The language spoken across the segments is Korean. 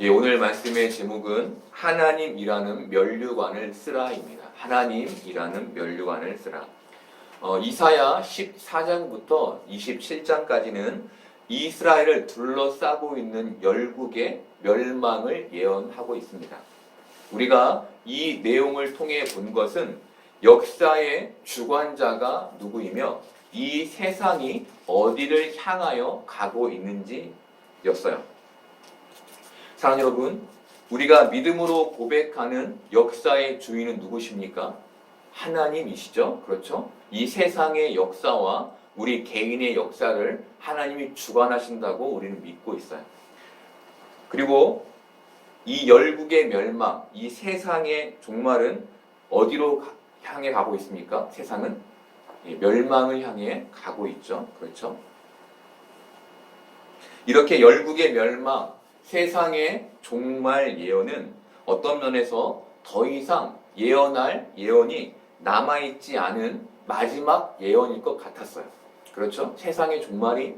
예, 오늘 말씀의 제목은 하나님이라는 면류관을 쓰라입니다. 하나님이라는 면류관을 쓰라. 이사야 14장부터 27장까지는 이스라엘을 둘러싸고 있는 열국의 멸망을 예언하고 있습니다. 우리가 이 내용을 통해 본 것은 역사의 주관자가 누구이며 이 세상이 어디를 향하여 가고 있는지였어요. 사랑하는 여러분, 우리가 믿음으로 고백하는 역사의 주인은 누구십니까? 하나님이시죠. 그렇죠? 이 세상의 역사와 우리 개인의 역사를 하나님이 주관하신다고 우리는 믿고 있어요. 그리고 이 열국의 멸망, 이 세상의 종말은 어디로 향해 가고 있습니까? 세상은 멸망을 향해 가고 있죠. 그렇죠? 이렇게 열국의 멸망, 세상의 종말 예언은 어떤 면에서 더 이상 예언할 예언이 남아있지 않은 마지막 예언일 것 같았어요. 그렇죠? 세상의 종말이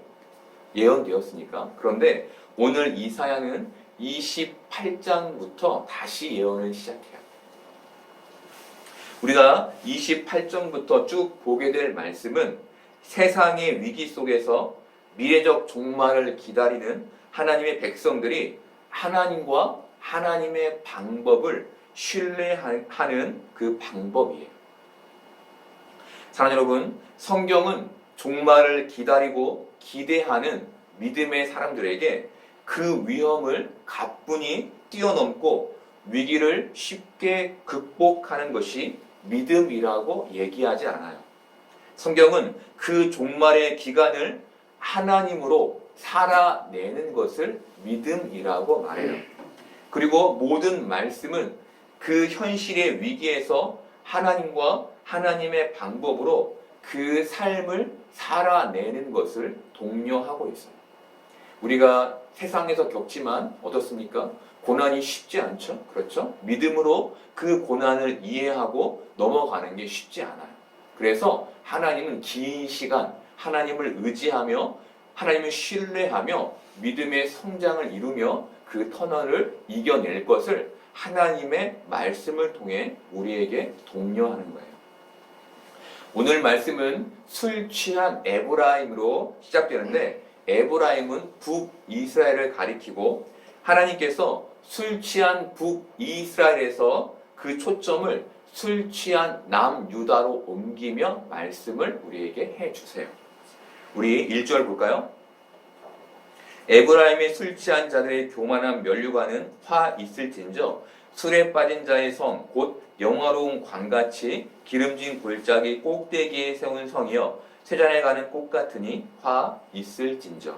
예언되었으니까. 그런데 오늘 이사야는 28장부터 다시 예언을 시작해요. 우리가 28장부터 쭉 보게 될 말씀은 세상의 위기 속에서 미래적 종말을 기다리는 하나님의 백성들이 하나님과 하나님의 방법을 신뢰하는 그 방법이에요. 사랑하는 여러분, 성경은 종말을 기다리고 기대하는 믿음의 사람들에게 그 위험을 가뿐히 뛰어넘고 위기를 쉽게 극복하는 것이 믿음이라고 얘기하지 않아요. 성경은 그 종말의 기간을 하나님으로 살아내는 것을 믿음이라고 말해요. 그리고 모든 말씀은 그 현실의 위기에서 하나님과 하나님의 방법으로 그 삶을 살아내는 것을 독려하고 있어요. 우리가 세상에서 겪지만 어떻습니까? 고난이 쉽지 않죠? 그렇죠? 믿음으로 그 고난을 이해하고 넘어가는 게 쉽지 않아요. 그래서 하나님은 긴 시간 하나님을 의지하며 하나님을 신뢰하며 믿음의 성장을 이루며 그 터널을 이겨낼 것을 하나님의 말씀을 통해 우리에게 독려하는 거예요. 오늘 말씀은 술 취한 에브라임으로 시작되는데 에브라임은 북이스라엘을 가리키고 하나님께서 술 취한 북이스라엘에서 그 초점을 술 취한 남유다로 옮기며 말씀을 우리에게 해주세요. 우리 1절 볼까요? 에브라임의 술 취한 자들의 교만한 면류관은 화 있을진저 술에 빠진 자의 성 곧 영화로운 광같이 기름진 골짜기 꼭대기에 세운 성이여 세잔에 가는 꽃 같으니 화 있을진저.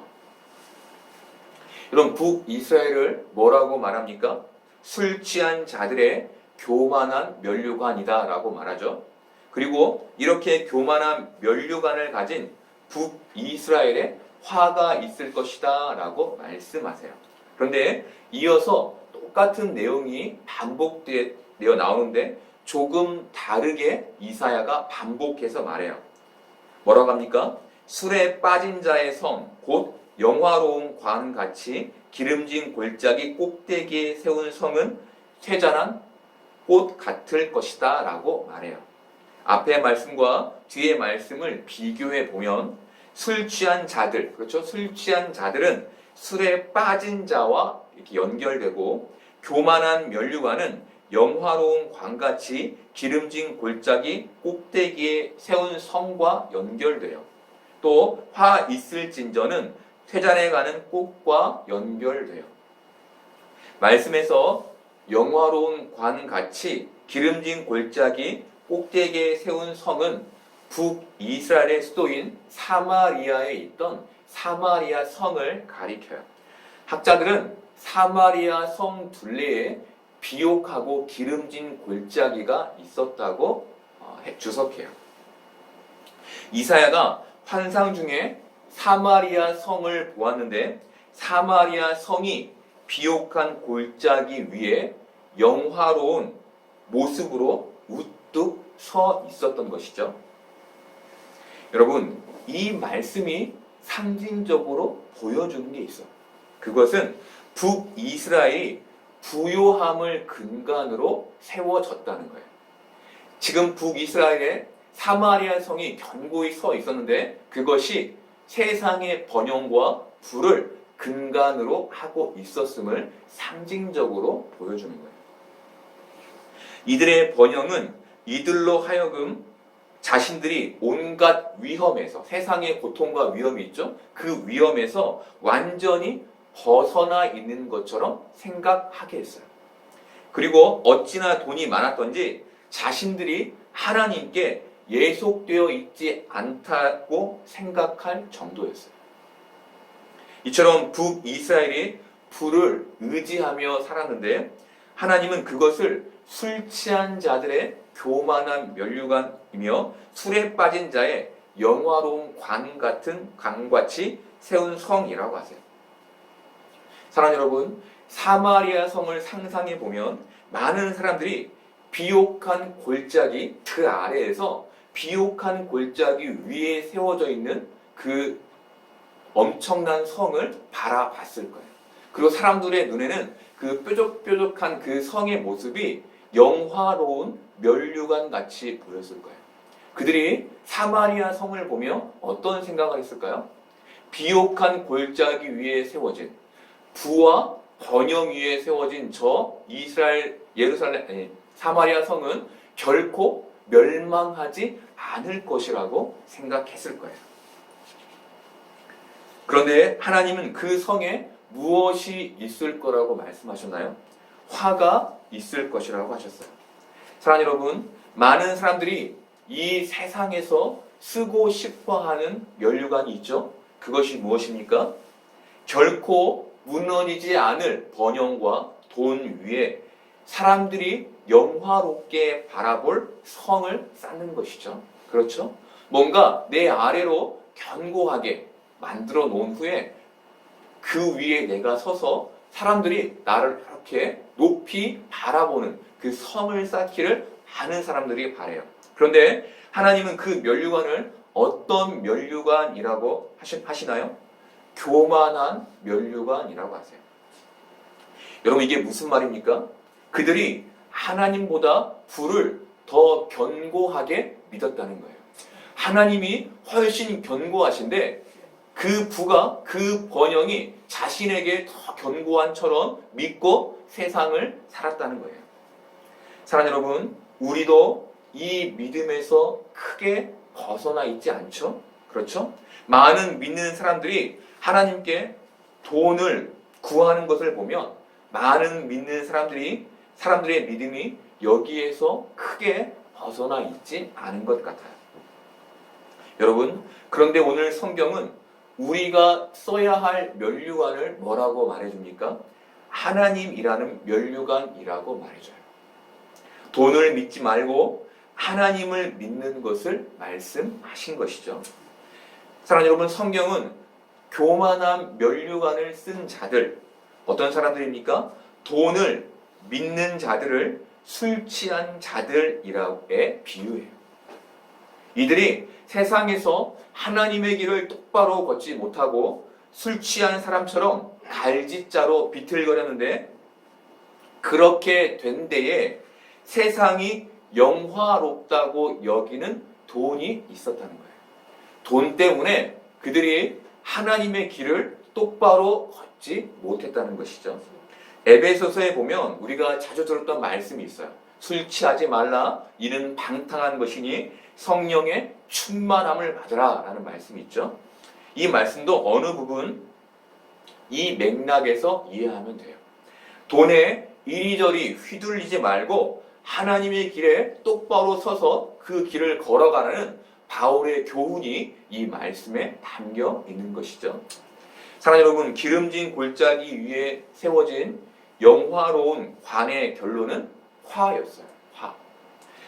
여러분, 북이스라엘을 뭐라고 말합니까? 술 취한 자들의 교만한 면류관이다 라고 말하죠. 그리고 이렇게 교만한 면류관을 가진 북이스라엘에 화가 있을 것이다 라고 말씀하세요. 그런데 이어서 똑같은 내용이 반복되어 나오는데 조금 다르게 이사야가 반복해서 말해요. 뭐라고 합니까? 술에 빠진 자의 성 곧 영화로운 광같이 기름진 골짜기 꼭대기에 세운 성은 쇠잔한 꽃 같을 것이다 라고 말해요. 앞의 말씀과 뒤의 말씀을 비교해 보면 술 취한 자들, 그렇죠? 술 취한 자들은 술에 빠진 자와 이렇게 연결되고 교만한 면류관은 영화로운 광같이 기름진 골짜기 꼭대기에 세운 성과 연결돼요. 또 화 있을진저는 쇠잔에 가는 꽃과 연결돼요. 말씀에서 영화로운 관같이 기름진 골짜기 꼭대기에 세운 성은 북이스라엘의 수도인 사마리아에 있던 사마리아 성을 가리켜요. 학자들은 사마리아 성 둘레에 비옥하고 기름진 골짜기가 있었다고 주석해요. 이사야가 환상 중에 사마리아 성을 보았는데 사마리아 성이 비옥한 골짜기 위에 영화로운 모습으로 우뚝 서 있었던 것이죠. 여러분, 이 말씀이 상징적으로 보여주는 게 있어요. 그것은 북이스라엘이 부요함을 근간으로 세워졌다는 거예요. 지금 북이스라엘에 사마리아 성이 견고히 서 있었는데 그것이 세상의 번영과 부를 근간으로 하고 있었음을 상징적으로 보여주는 거예요. 이들의 번영은 이들로 하여금 자신들이 온갖 위험에서, 세상의 고통과 위험이 있죠. 그 위험에서 완전히 벗어나 있는 것처럼 생각하게 했어요. 그리고 어찌나 돈이 많았던지 자신들이 하나님께 예속되어 있지 않다고 생각할 정도였어요. 이처럼 북이스라엘이 부를 의지하며 살았는데 하나님은 그것을 술 취한 자들의 교만한 면류관이며 술에 빠진 자의 영화로운 관 같은 강같이 세운 성이라고 하세요. 사랑하는 여러분, 사마리아 성을 상상해 보면 많은 사람들이 비옥한 골짜기 그 아래에서 비옥한 골짜기 위에 세워져 있는 그 엄청난 성을 바라봤을 거예요. 그리고 사람들의 눈에는 그 뾰족뾰족한 그 성의 모습이 영화로운 면류관 같이 보였을 거예요. 그들이 사마리아 성을 보며 어떤 생각을 했을까요? 비옥한 골짜기 위에 세워진 부와 번영 위에 세워진 저 이스라엘 사마리아 성은 결코 멸망하지 않을 것이라고 생각했을 거예요. 그런데 하나님은 그 성에 무엇이 있을 거라고 말씀하셨나요? 화가 있을 것이라고 하셨어요. 사랑하는 여러분, 많은 사람들이 이 세상에서 쓰고 싶어 하는 면류관이 있죠. 그것이 무엇입니까? 결코 무너지지 않을 번영과 돈 위에 사람들이 영화롭게 바라볼 성을 쌓는 것이죠. 그렇죠? 뭔가 내 아래로 견고하게 만들어 놓은 후에 그 위에 내가 서서 사람들이 나를 이렇게 높이 바라보는 그 성을 쌓기를 하는 사람들이 바래요. 그런데 하나님은 그 면류관을 어떤 면류관이라고 하시나요? 교만한 면류관이라고 하세요. 여러분, 이게 무슨 말입니까? 그들이 하나님보다 부를 더 견고하게 믿었다는 거예요. 하나님이 훨씬 견고하신데 그 부가, 그 번영이 자신에게 더 견고한처럼 믿고 세상을 살았다는 거예요. 사랑하는 여러분, 우리도 이 믿음에서 크게 벗어나 있지 않죠? 그렇죠? 많은 믿는 사람들이 하나님께 돈을 구하는 것을 보면 많은 믿는 사람들의 믿음이 여기에서 크게 벗어나 있지 않은 것 같아요. 여러분, 그런데 오늘 성경은 우리가 써야 할 면류관을 뭐라고 말해줍니까? 하나님이라는 면류관이라고 말해줘요. 돈을 믿지 말고 하나님을 믿는 것을 말씀하신 것이죠. 사랑하는 여러분, 성경은 교만한 면류관을 쓴 자들, 어떤 사람들입니까? 돈을 믿는 자들을 술 취한 자들이라고에 비유해요. 이들이 세상에서 하나님의 길을 똑바로 걷지 못하고 술 취한 사람처럼 갈짓자로 비틀거렸는데 그렇게 된 데에 세상이 영화롭다고 여기는 돈이 있었다는 거예요. 돈 때문에 그들이 하나님의 길을 똑바로 걷지 못했다는 것이죠. 에베소서에 보면 우리가 자주 들었던 말씀이 있어요. 술 취하지 말라, 이는 방탕한 것이니 성령의 충만함을 받으라 라는 말씀이 있죠. 이 말씀도 어느 부분 이 맥락에서 이해하면 돼요. 돈에 이리저리 휘둘리지 말고 하나님의 길에 똑바로 서서 그 길을 걸어가는 바울의 교훈이 이 말씀에 담겨 있는 것이죠. 사랑하는 여러분, 기름진 골짜기 위에 세워진 영화로운 관의 결론은 화였어요. 화.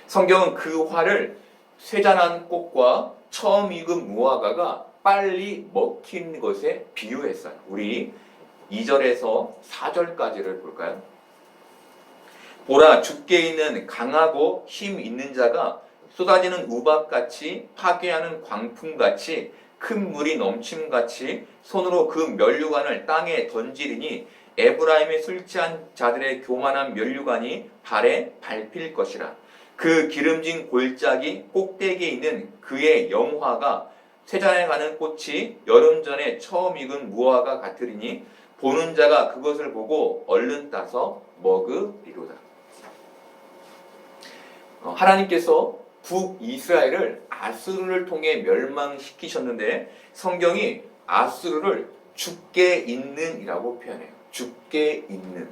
성경은 그 화를 쇠잔한 꽃과 처음 익은 무화과가 빨리 먹힌 것에 비유했어요. 우리 2절에서 4절까지를 볼까요? 보라, 죽게 있는 강하고 힘 있는 자가 쏟아지는 우박같이 파괴하는 광풍같이 큰 물이 넘침같이 손으로 그 면류관을 땅에 던지리니 에브라임에 술 취한 자들의 교만한 면류관이 발에 밟힐 것이라. 그 기름진 골짜기 꼭대기에 있는 그의 영화가 쇠잔에 가는 꽃이 여름 전에 처음 익은 무화과 같으리니 보는 자가 그것을 보고 얼른 따서 먹으리로다. 하나님께서 북이스라엘을 아수르를 통해 멸망시키셨는데 성경이 아수르를 죽게 있는이라고 표현해요. 죽게 있는.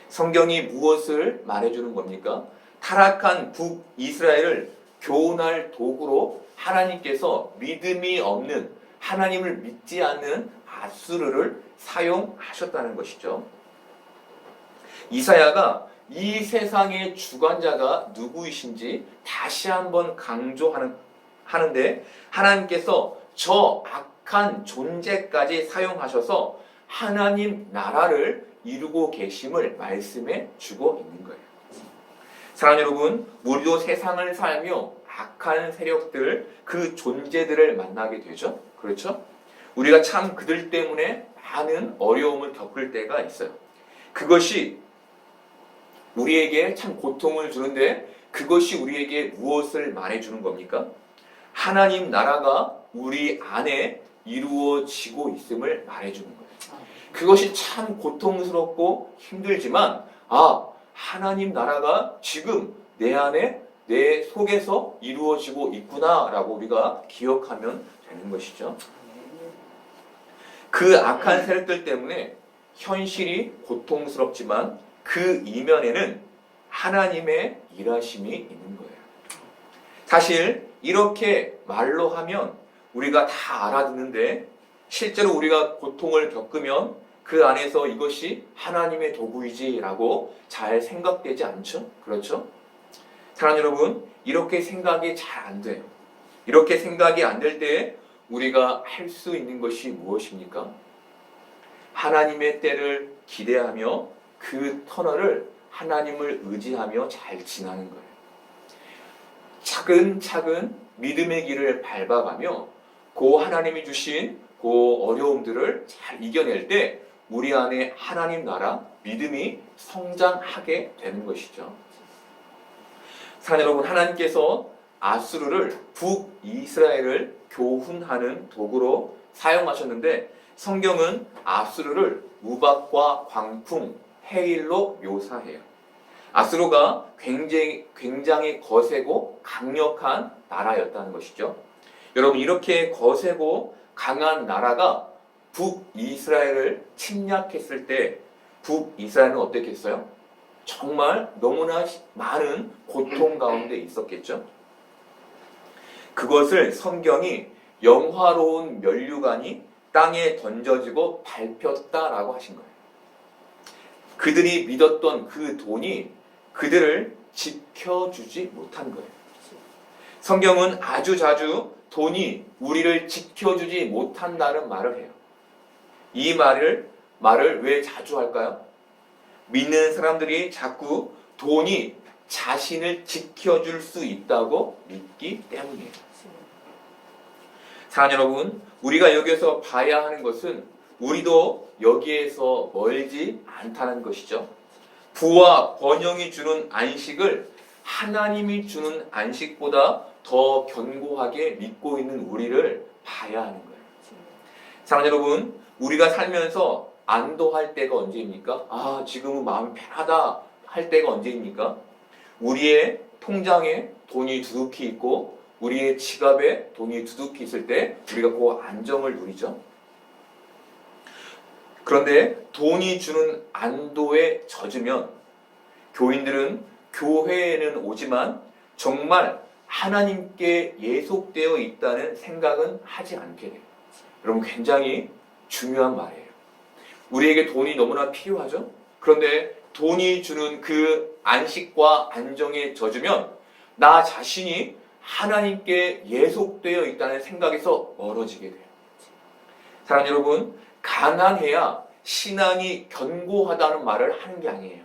성경이 무엇을 말해주는 겁니까? 타락한 북이스라엘을 교훈할 도구로 하나님께서 믿음이 없는, 하나님을 믿지 않는 아수르를 사용하셨다는 것이죠. 이사야가 이 세상의 주관자가 누구이신지 다시 한번 강조하는데 하나님께서 저 악한 존재까지 사용하셔서 하나님 나라를 이루고 계심을 말씀해 주고 있는 거예요. 사랑하는 여러분, 우리도 세상을 살며 악한 세력들, 그 존재들을 만나게 되죠. 그렇죠? 우리가 참 그들 때문에 많은 어려움을 겪을 때가 있어요. 그것이 우리에게 참 고통을 주는데 그것이 우리에게 무엇을 말해주는 겁니까? 하나님 나라가 우리 안에 이루어지고 있음을 말해주는 거예요. 그것이 참 고통스럽고 힘들지만 하나님 나라가 지금 내 안에, 내 속에서 이루어지고 있구나라고 우리가 기억하면 되는 것이죠. 그 악한 세력들 때문에 현실이 고통스럽지만 그 이면에는 하나님의 일하심이 있는 거예요. 사실 이렇게 말로 하면 우리가 다 알아듣는데 실제로 우리가 고통을 겪으면 그 안에서 이것이 하나님의 도구이지라고 잘 생각되지 않죠? 그렇죠? 사랑하는 여러분, 이렇게 생각이 잘 안 돼요. 이렇게 생각이 안 될 때 우리가 할 수 있는 것이 무엇입니까? 하나님의 때를 기대하며 그 터널을 하나님을 의지하며 잘 지나는 거예요. 차근차근 믿음의 길을 밟아가며 그 하나님이 주신 그 어려움들을 잘 이겨낼 때 우리 안에 하나님 나라, 믿음이 성장하게 되는 것이죠. 사랑하는 여러분, 하나님께서 아수르를 북이스라엘을 교훈하는 도구로 사용하셨는데 성경은 아수르를 우박과 광풍, 해일로 묘사해요. 아수르가 굉장히 거세고 강력한 나라였다는 것이죠. 여러분, 이렇게 거세고 강한 나라가 북이스라엘을 침략했을 때 북이스라엘은 어땠겠어요? 정말 너무나 많은 고통 가운데 있었겠죠. 그것을 성경이 영화로운 면류관이 땅에 던져지고 밟혔다라고 하신 거예요. 그들이 믿었던 그 돈이 그들을 지켜주지 못한 거예요. 성경은 아주 자주 돈이 우리를 지켜주지 못한다는 말을 해요. 이 말을 왜 자주 할까요? 믿는 사람들이 자꾸 돈이 자신을 지켜줄 수 있다고 믿기 때문이에요. 사랑하는 여러분, 우리가 여기에서 봐야 하는 것은 우리도 여기에서 멀지 않다는 것이죠. 부와 번영이 주는 안식을 하나님이 주는 안식보다 더 견고하게 믿고 있는 우리를 봐야 하는 거예요. 사랑하는 여러분, 우리가 살면서 안도할 때가 언제입니까? 지금은 마음이 편하다 할 때가 언제입니까? 우리의 통장에 돈이 두둑히 있고 우리의 지갑에 돈이 두둑히 있을 때 우리가 그 안정을 누리죠. 그런데 돈이 주는 안도에 젖으면 교인들은 교회에는 오지만 정말 하나님께 예속되어 있다는 생각은 하지 않게 돼요. 여러분, 굉장히 중요한 말이에요. 우리에게 돈이 너무나 필요하죠? 그런데 돈이 주는 그 안식과 안정에 젖으면 나 자신이 하나님께 예속되어 있다는 생각에서 멀어지게 돼요. 사랑하는 여러분, 가난해야 신앙이 견고하다는 말을 하는 게 아니에요.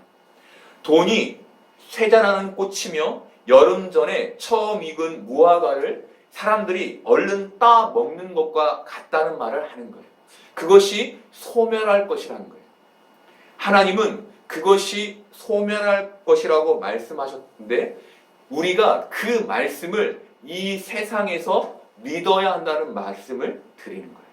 돈이 쇠잔하는 꽃이며 여름 전에 처음 익은 무화과를 사람들이 얼른 따 먹는 것과 같다는 말을 하는 거예요. 그것이 소멸할 것이라는 거예요. 하나님은 그것이 소멸할 것이라고 말씀하셨는데 우리가 그 말씀을 이 세상에서 믿어야 한다는 말씀을 드리는 거예요.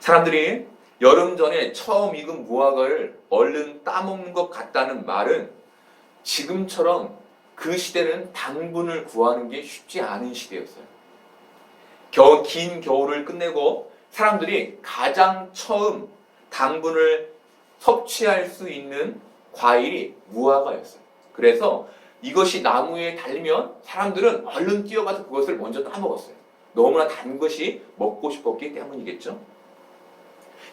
사람들이 여름 전에 처음 익은 무화과를 얼른 따먹는 것 같다는 말은 지금처럼 그 시대는 당분을 구하는 게 쉽지 않은 시대였어요. 긴 겨울을 끝내고 사람들이 가장 처음 당분을 섭취할 수 있는 과일이 무화과였어요. 그래서 이것이 나무에 달리면 사람들은 얼른 뛰어가서 그것을 먼저 따먹었어요. 너무나 단 것이 먹고 싶었기 때문이겠죠.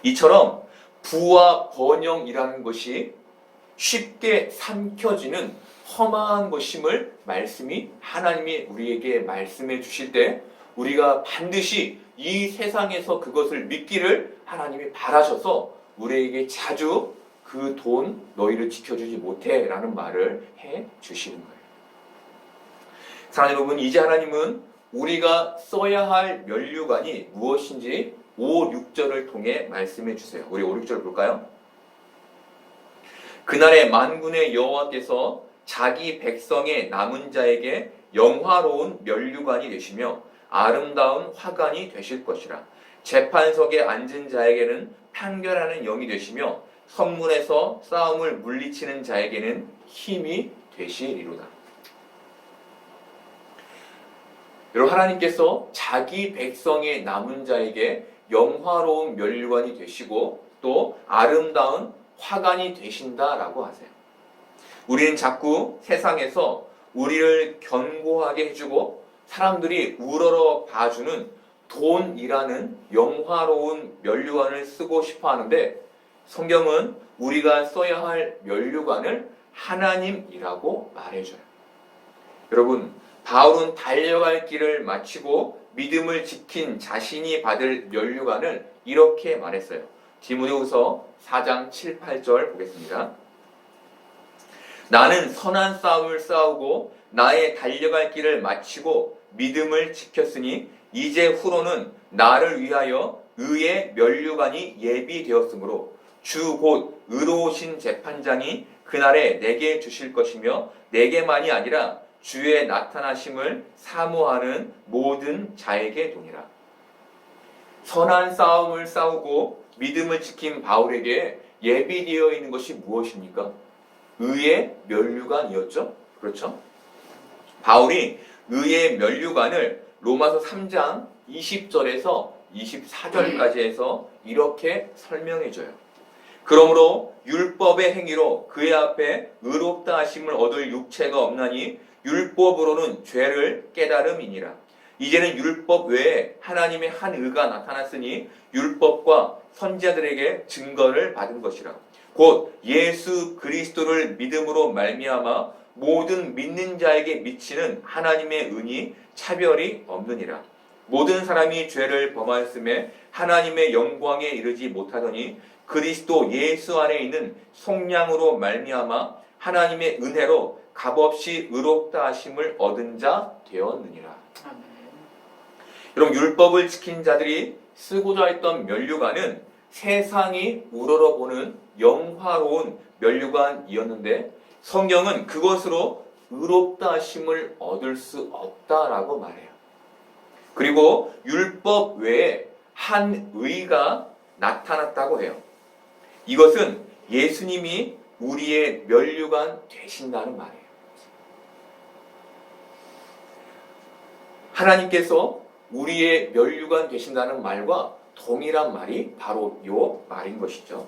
이처럼 부와 번영이라는 것이 쉽게 삼켜지는 험한 것임을 말씀이 하나님이 우리에게 말씀해 주실 때 우리가 반드시 이 세상에서 그것을 믿기를 하나님이 바라셔서 우리에게 자주 그 돈 너희를 지켜주지 못해 라는 말을 해 주시는 거예요. 사랑하는 여러분, 이제 하나님은 우리가 써야 할 면류관이 무엇인지 5, 6절을 통해 말씀해 주세요. 우리 5, 6절 볼까요? 그날에 만군의 여호와께서 자기 백성의 남은 자에게 영화로운 면류관이 되시며 아름다운 화관이 되실 것이라. 재판석에 앉은 자에게는 판결하는 영이 되시며 성문에서 싸움을 물리치는 자에게는 힘이 되시리로다. 여러분, 하나님께서 자기 백성의 남은 자에게 영화로운 면류관이 되시고 또 아름다운 화관이 되신다라고 하세요. 우리는 자꾸 세상에서 우리를 견고하게 해주고 사람들이 우러러 봐주는 돈이라는 영화로운 면류관을 쓰고 싶어 하는데 성경은 우리가 써야 할 면류관을 하나님이라고 말해줘요. 여러분, 바울은 달려갈 길을 마치고 믿음을 지킨 자신이 받을 면류관을 이렇게 말했어요. 디모데후서 4장 7, 8절 보겠습니다. 나는 선한 싸움을 싸우고 나의 달려갈 길을 마치고 믿음을 지켰으니 이제 후로는 나를 위하여 의의 면류관이 예비되었으므로 주 곧 의로우신 재판장이 그날에 내게 주실 것이며 내게만이 아니라 주의 나타나심을 사모하는 모든 자에게 도니라. 선한 싸움을 싸우고 믿음을 지킨 바울에게 예비되어 있는 것이 무엇입니까? 의의 면류관이었죠. 그렇죠? 바울이 의의 면류관을 로마서 3장 20절에서 24절까지 해서 이렇게 설명해줘요. 그러므로 율법의 행위로 그의 앞에 의롭다 하심을 얻을 육체가 없나니 율법으로는 죄를 깨달음이니라. 이제는 율법 외에 하나님의 한 의가 나타났으니 율법과 선지자들에게 증거를 받은 것이라. 곧 예수 그리스도를 믿음으로 말미암아 모든 믿는 자에게 미치는 하나님의 은이 차별이 없느니라. 모든 사람이 죄를 범하였음에 하나님의 영광에 이르지 못하더니 그리스도 예수 안에 있는 속량으로 말미암아 하나님의 은혜로 값없이 의롭다 하심을 얻은 자 되었느니라. 아멘. 여러분, 율법을 지킨 자들이 쓰고자 했던 면류관은 세상이 우러러보는 영화로운 면류관이었는데 성경은 그것으로 의롭다 하심을 얻을 수 없다라고 말해요. 그리고 율법 외에 한 의가 나타났다고 해요. 이것은 예수님이 우리의 면류관 되신다는 말이에요. 하나님께서 우리의 면류관 되신다는 말과 동일한 말이 바로 이 말인 것이죠.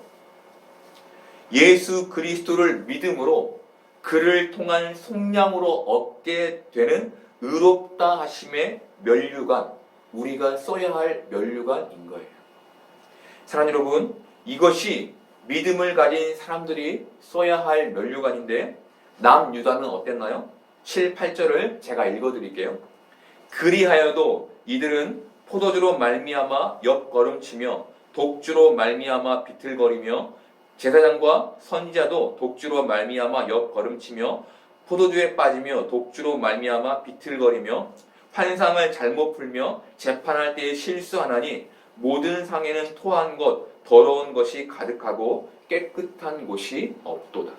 예수 그리스도를 믿음으로 그를 통한 속량으로 얻게 되는 의롭다 하심의 면류관, 우리가 써야 할 면류관인 거예요. 사랑하는 여러분, 이것이 믿음을 가진 사람들이 써야 할 면류관인데 남유다는 어땠나요? 7, 8절을 제가 읽어드릴게요. 그리하여도 이들은 포도주로 말미암아 옆걸음치며 독주로 말미암아 비틀거리며 제사장과 선지자도 독주로 말미암아 옆걸음치며 포도주에 빠지며 독주로 말미암아 비틀거리며 환상을 잘못 풀며 재판할 때에 실수하나니 모든 상에는 토한 것, 더러운 것이 가득하고 깨끗한 곳이 없도다.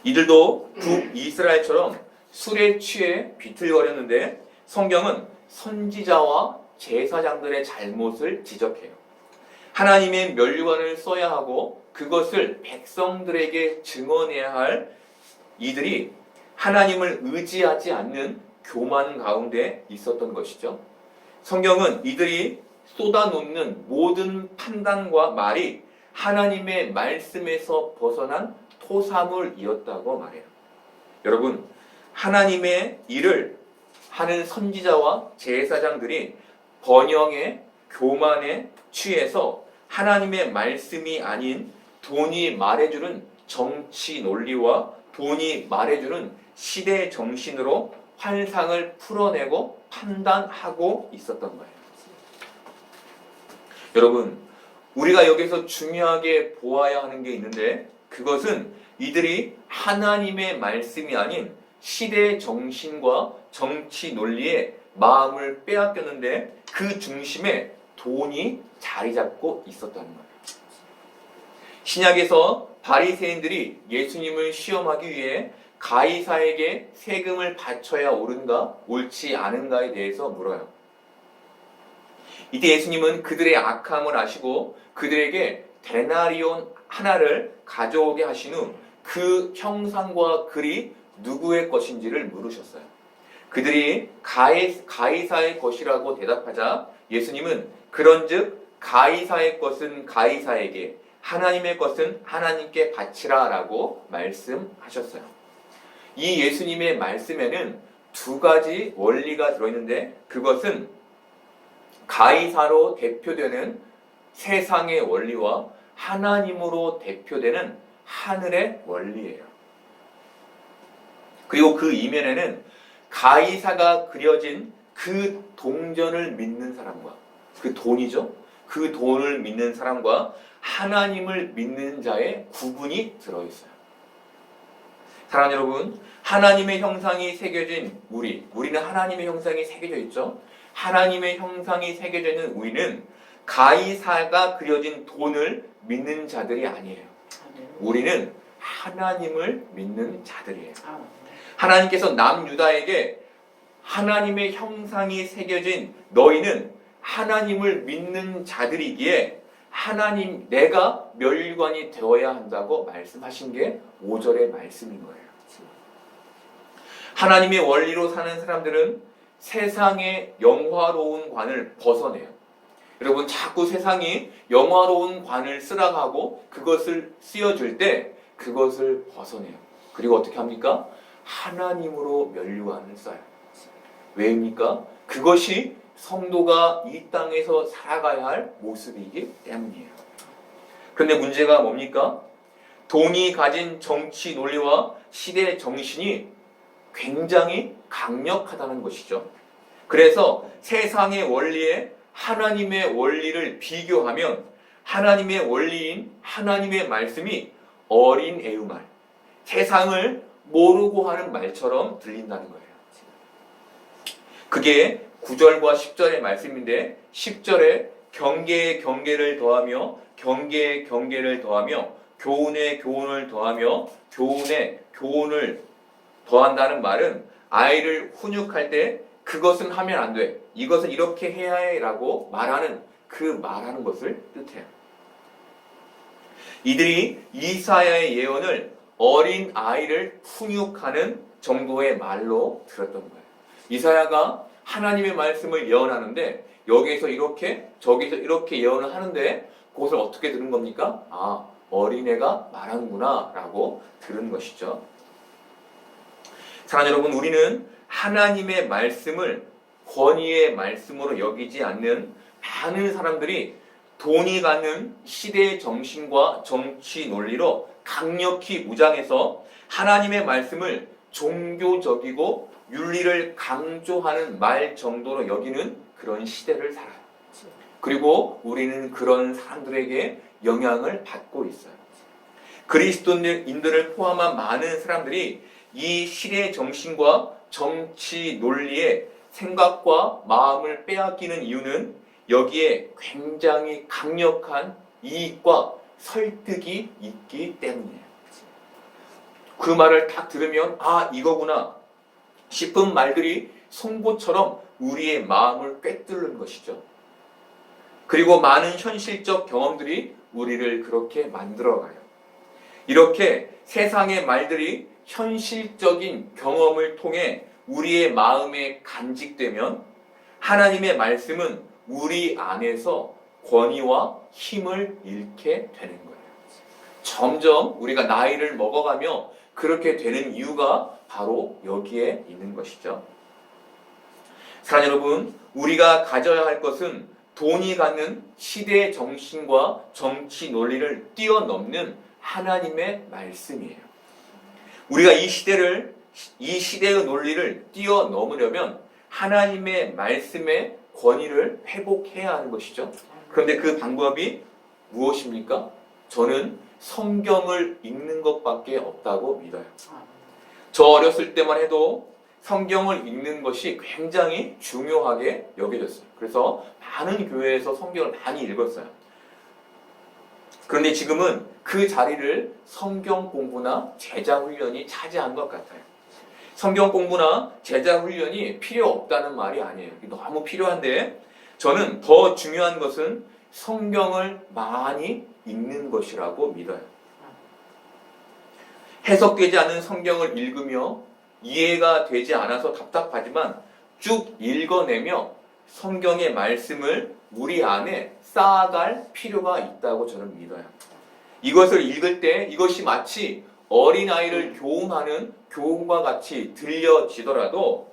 이들도 북이스라엘처럼 술에 취해 비틀거렸는데 성경은 선지자와 제사장들의 잘못을 지적해요. 하나님의 면류관을 써야 하고 그것을 백성들에게 증언해야 할 이들이 하나님을 의지하지 않는 교만 가운데 있었던 것이죠. 성경은 이들이 쏟아놓는 모든 판단과 말이 하나님의 말씀에서 벗어난 토사물이었다고 말해요. 여러분, 하나님의 일을 하는 선지자와 제사장들이 번영의 교만에 취해서 하나님의 말씀이 아닌 돈이 말해주는 정치 논리와 돈이 말해주는 시대 정신으로 환상을 풀어내고 판단하고 있었던 거예요. 여러분, 우리가 여기서 중요하게 보아야 하는 게 있는데 그것은 이들이 하나님의 말씀이 아닌 시대 정신과 정치 논리에 마음을 빼앗겼는데 그 중심에 돈이 자리 잡고 있었다는 거예요. 신약에서 바리새인들이 예수님을 시험하기 위해 가이사에게 세금을 바쳐야 옳은가 옳지 않은가에 대해서 물어요. 이때 예수님은 그들의 악함을 아시고 그들에게 데나리온 하나를 가져오게 하신 후 그 형상과 글이 누구의 것인지를 물으셨어요. 그들이 가이사의 것이라고 대답하자 예수님은 그런즉 가이사의 것은 가이사에게 하나님의 것은 하나님께 바치라 라고 말씀하셨어요. 이 예수님의 말씀에는 두 가지 원리가 들어있는데 그것은 가이사로 대표되는 세상의 원리와 하나님으로 대표되는 하늘의 원리예요. 그리고 그 이면에는 가이사가 그려진 그 동전을 믿는 사람과 그 돈이죠. 그 돈을 믿는 사람과 하나님을 믿는 자의 구분이 들어있어요. 사랑하는 여러분, 하나님의 형상이 새겨진 우리는 하나님의 형상이 새겨져 있죠. 하나님의 형상이 새겨져 있는 우리는 가이사가 그려진 돈을 믿는 자들이 아니에요. 우리는 하나님을 믿는 자들이에요. 하나님께서 남유다에게 하나님의 형상이 새겨진 너희는 하나님을 믿는 자들이기에 내가 멸관이 되어야 한다고 말씀하신 게 5절의 말씀인 거예요. 하나님의 원리로 사는 사람들은 세상의 영화로운 관을 벗어내요. 여러분, 자꾸 세상이 영화로운 관을 쓰라고 하고 그것을 씌워줄 때 그것을 벗어내요. 그리고 어떻게 합니까? 하나님으로 면류관을 써요. 왜입니까? 그것이 성도가 이 땅에서 살아가야 할 모습이기 때문이에요. 그런데 문제가 뭡니까? 돈이 가진 정치 논리와 시대 정신이 굉장히 강력하다는 것이죠. 그래서 세상의 원리에 하나님의 원리를 비교하면 하나님의 원리인 하나님의 말씀이 어린 애우말, 세상을 모르고 하는 말처럼 들린다는 거예요. 그게 9절과 10절의 말씀인데 10절에 경계에 경계를 더하며 경계에 경계를 더하며 교훈에 교훈을 더하며 교훈에 교훈을 더한다는 말은 아이를 훈육할 때 그것은 하면 안 돼, 이것은 이렇게 해야 해 라고 말하는 것을 뜻해요. 이들이 이사야의 예언을 어린 아이를 훈육하는 정도의 말로 들었던 거예요. 이사야가 하나님의 말씀을 예언하는데 여기에서 이렇게 저기서 이렇게 예언을 하는데 그것을 어떻게 들은 겁니까? 아, 어린애가 말하는구나 라고 들은 것이죠. 사랑하는 여러분, 우리는 하나님의 말씀을 권위의 말씀으로 여기지 않는 많은 사람들이 돈이 갖는 시대의 정신과 정치 논리로 강력히 무장해서 하나님의 말씀을 종교적이고 윤리를 강조하는 말 정도로 여기는 그런 시대를 살아요. 그리고 우리는 그런 사람들에게 영향을 받고 있어요. 그리스도인들을 포함한 많은 사람들이 이 시대의 정신과 정치 논리의 생각과 마음을 빼앗기는 이유는 여기에 굉장히 강력한 이익과 설득이 있기 때문이에요. 그 말을 딱 들으면 아 이거구나 싶은 말들이 송곳처럼 우리의 마음을 꿰뚫는 것이죠. 그리고 많은 현실적 경험들이 우리를 그렇게 만들어가요. 이렇게 세상의 말들이 현실적인 경험을 통해 우리의 마음에 간직되면 하나님의 말씀은 우리 안에서 권위와 힘을 잃게 되는 거예요. 점점 우리가 나이를 먹어가며 그렇게 되는 이유가 바로 여기에 있는 것이죠. 사랑하는 여러분, 우리가 가져야 할 것은 돈이 갖는 시대의 정신과 정치 논리를 뛰어넘는 하나님의 말씀이에요. 우리가 이 시대의 논리를 뛰어넘으려면 하나님의 말씀의 권위를 회복해야 하는 것이죠. 그런데 그 방법이 무엇입니까? 저는 성경을 읽는 것밖에 없다고 믿어요. 저 어렸을 때만 해도 성경을 읽는 것이 굉장히 중요하게 여겨졌어요. 그래서 많은 교회에서 성경을 많이 읽었어요. 그런데 지금은 그 자리를 성경 공부나 제자 훈련이 차지한 것 같아요. 성경 공부나 제자 훈련이 필요 없다는 말이 아니에요. 너무 필요한데 저는 더 중요한 것은 성경을 많이 읽는 것이라고 믿어요. 해석되지 않은 성경을 읽으며 이해가 되지 않아서 답답하지만 쭉 읽어내며 성경의 말씀을 우리 안에 쌓아갈 필요가 있다고 저는 믿어요. 이것을 읽을 때 이것이 마치 어린아이를 교훈하는 교훈과 같이 들려지더라도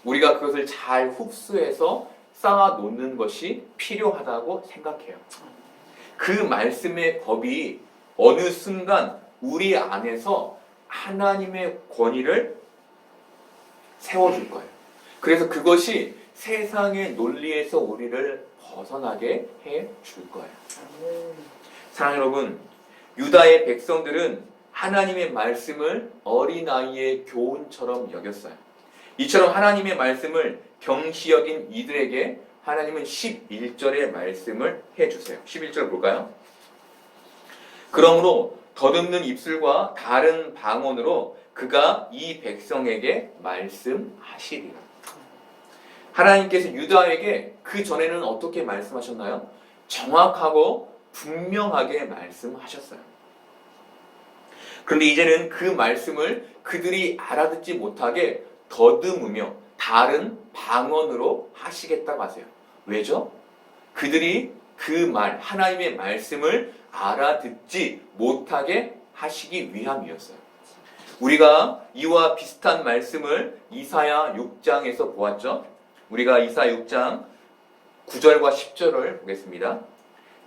우리가 그것을 잘 흡수해서 쌓아놓는 것이 필요하다고 생각해요. 그 말씀의 법이 어느 순간 우리 안에서 하나님의 권위를 세워줄 거예요. 그래서 그것이 세상의 논리에서 우리를 벗어나게 해줄 거예요. 사랑하는 여러분, 유다의 백성들은 하나님의 말씀을 어린아이의 교훈처럼 여겼어요. 이처럼 하나님의 말씀을 경시 여긴 이들에게 하나님은 11절의 말씀을 해주세요. 11절 볼까요? 그러므로 더듬는 입술과 다른 방언으로 그가 이 백성에게 말씀하시리라. 하나님께서 유다에게 그 전에는 어떻게 말씀하셨나요? 정확하고 분명하게 말씀하셨어요. 그런데 이제는 그 말씀을 그들이 알아듣지 못하게 더듬으며 다른 방언으로 하시겠다고 하세요. 왜죠? 그들이 그 말, 하나님의 말씀을 알아듣지 못하게 하시기 위함이었어요. 우리가 이와 비슷한 말씀을 이사야 6장에서 보았죠. 우리가 이사야 6장 9절과 10절을 보겠습니다.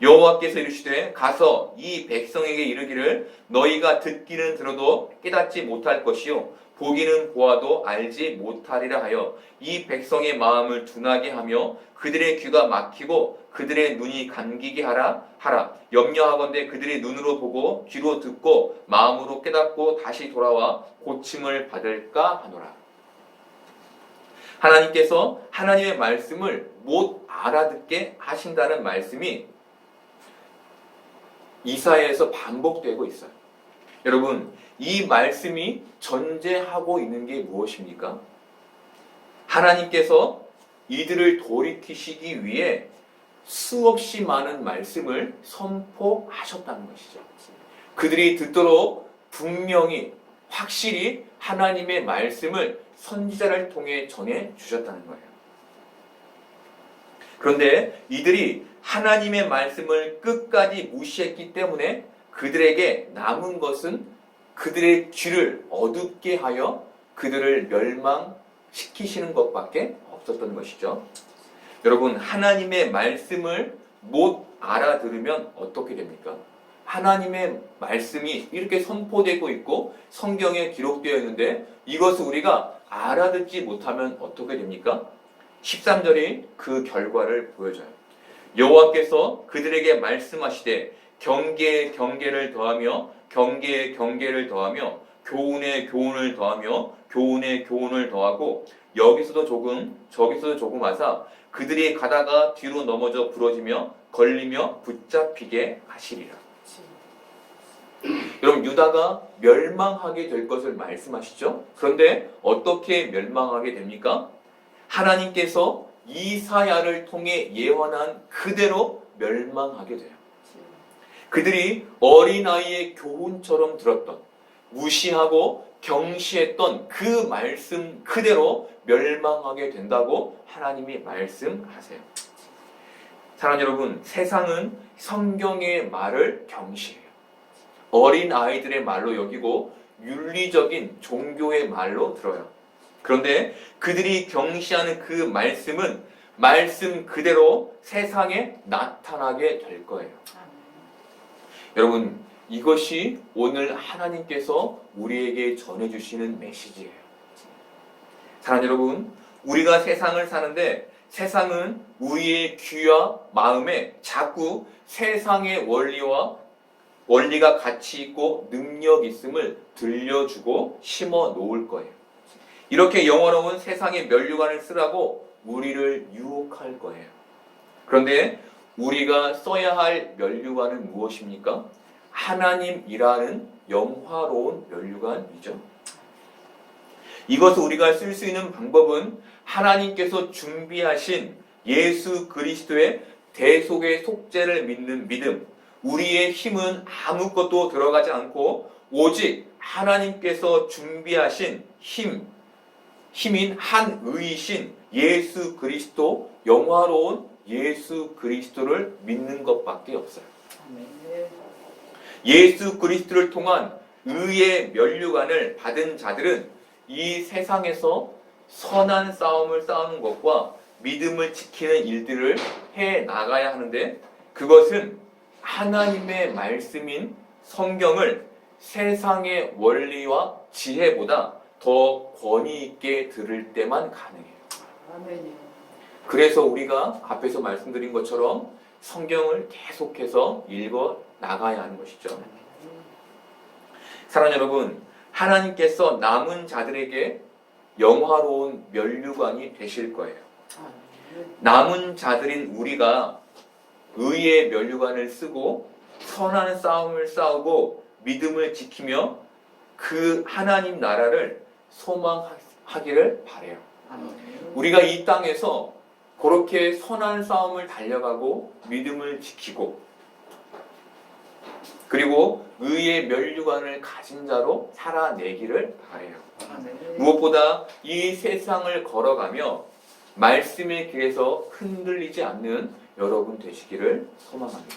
여호와께서 이르시되 가서 이 백성에게 이르기를 너희가 듣기는 들어도 깨닫지 못할 것이요 보기는 보아도 알지 못하리라 하여 이 백성의 마음을 둔하게 하며 그들의 귀가 막히고 그들의 눈이 감기게 하라 염려하건대 그들의 눈으로 보고 귀로 듣고 마음으로 깨닫고 다시 돌아와 고침을 받을까 하노라. 하나님께서 하나님의 말씀을 못 알아듣게 하신다는 말씀이 이사야에서 반복되고 있어요. 여러분, 이 말씀이 전제하고 있는 게 무엇입니까? 하나님께서 이들을 돌이키시기 위해 수없이 많은 말씀을 선포하셨다는 것이죠. 그들이 듣도록 분명히 확실히 하나님의 말씀을 선지자를 통해 전해 주셨다는 거예요. 그런데 이들이 하나님의 말씀을 끝까지 무시했기 때문에 그들에게 남은 것은 그들의 귀를 어둡게 하여 그들을 멸망시키시는 것밖에 없었던 것이죠. 여러분, 하나님의 말씀을 못 알아들으면 어떻게 됩니까? 하나님의 말씀이 이렇게 선포되고 있고 성경에 기록되어 있는데 이것을 우리가 알아듣지 못하면 어떻게 됩니까? 13절이 그 결과를 보여줘요. 여호와께서 그들에게 말씀하시되 경계에 경계를 더하며 경계에 경계를 더하며 교훈에 교훈을 더하며 교훈에 교훈을 더하고 여기서도 조금 저기서도 조금 하사 그들이 가다가 뒤로 넘어져 부러지며 걸리며 붙잡히게 하시리라. 여러분 유다가 멸망하게 될 것을 말씀하시죠. 그런데 어떻게 멸망하게 됩니까? 하나님께서 이사야를 통해 예언한 그대로 멸망하게 돼요. 그들이 어린아이의 교훈처럼 들었던 무시하고 경시했던 그 말씀 그대로 멸망하게 된다고 하나님이 말씀하세요. 사랑하는 여러분, 세상은 성경의 말을 경시해요. 어린 아이들의 말로 여기고 윤리적인 종교의 말로 들어요. 그런데 그들이 경시하는 그 말씀은 말씀 그대로 세상에 나타나게 될 거예요. 여러분, 이것이 오늘 하나님께서 우리에게 전해주시는 메시지예요. 사랑하는 여러분, 우리가 세상을 사는데 세상은 우리의 귀와 마음에 자꾸 세상의 원리가 가치 있고 능력 있음을 들려주고 심어 놓을 거예요. 이렇게 영어로운 세상의 면류관을 쓰라고 우리를 유혹할 거예요. 그런데 우리가 써야 할 면류관은 무엇입니까? 하나님이라는 영화로운 면류관이죠. 이것을 우리가 쓸 수 있는 방법은 하나님께서 준비하신 예수 그리스도의 대속의 속죄를 믿는 믿음, 우리의 힘은 아무것도 들어가지 않고 오직 하나님께서 준비하신 힘인 한 의이신 예수 그리스도, 영화로운 예수 그리스도를 믿는 것밖에 없어요. 예수 그리스도를 통한 의의 면류관을 받은 자들은 이 세상에서 선한 싸움을 싸우는 것과 믿음을 지키는 일들을 해 나가야 하는데 그것은 하나님의 말씀인 성경을 세상의 원리와 지혜보다 더 권위 있게 들을 때만 가능해요. 그래서 우리가 앞에서 말씀드린 것처럼 성경을 계속해서 읽어 나가야 하는 것이죠. 사랑하는 여러분, 하나님께서 남은 자들에게 영화로운 면류관이 되실 거예요. 남은 자들인 우리가 의의 면류관을 쓰고 선한 싸움을 싸우고 믿음을 지키며 그 하나님 나라를 소망하기를 바라요. 우리가 이 땅에서 그렇게 선한 싸움을 달려가고 믿음을 지키고 그리고 의의 면류관을 가진 자로 살아내기를 바라요. 무엇보다 이 세상을 걸어가며 말씀의 길에서 흔들리지 않는 여러분 되시기를 소망합니다.